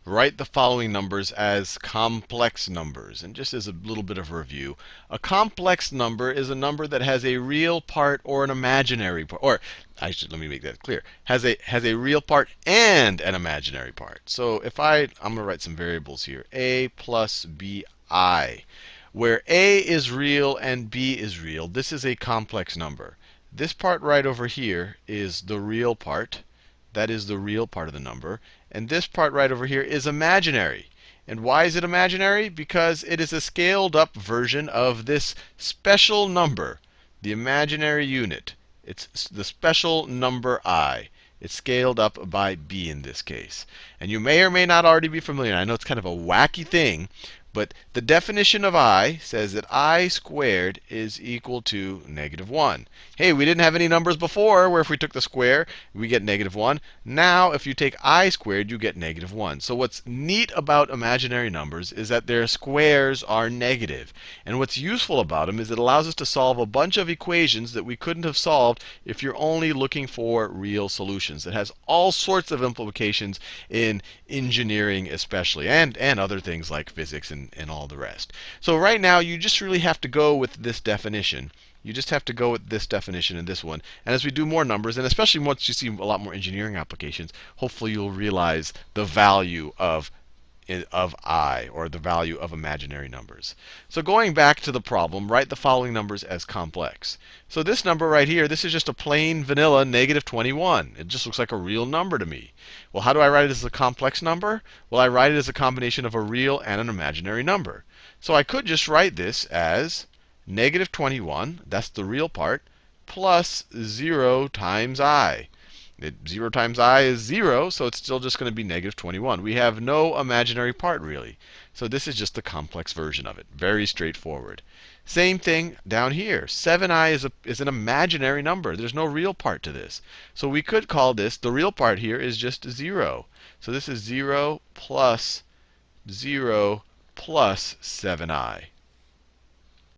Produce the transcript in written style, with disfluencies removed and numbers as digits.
write the following numbers as complex numbers. And just as a little bit of a review, a complex number is a number that has a real part or an imaginary part. Or let me make that clear. Has a real part and an imaginary part. So if I'm going to write some variables here. A plus bi. Where a is real and b is real, this is a complex number. This part right over here is the real part. That is the real part of the number. And this part right over here is imaginary. And why is it imaginary? Because it is a scaled up version of this special number, the imaginary unit. It's the special number I. It's scaled up by b in this case. And you may or may not already be familiar. I know it's kind of a wacky thing, but the definition of I says that I squared is equal to -1. Hey, we didn't have any numbers before where if we took the square, we get -1. Now, if you take I squared, you get -1. So what's neat about imaginary numbers is that their squares are negative. And what's useful about them is it allows us to solve a bunch of equations that we couldn't have solved if you're only looking for real solutions. It has all sorts of implications in engineering especially, and other things like physics and all the rest. So right now, you just really have to go with this definition. You just have to go with this definition and this one. And as we do more numbers, and especially once you see a lot more engineering applications, hopefully you'll realize the value of I, or the value of imaginary numbers. So going back to the problem, write the following numbers as complex. So this number right here, this is just a plain vanilla -21. It just looks like a real number to me. Well, how do I write it as a complex number? Well, I write it as a combination of a real and an imaginary number. So I could just write this as -21, that's the real part, plus 0 times I. 0 times I is 0, so it's still just going to be -21. We have no imaginary part, really. So this is just the complex version of it. Very straightforward. Same thing down here. 7i is an imaginary number. There's no real part to this. So we could call this, the real part here is just 0. So this is 0 plus 7i.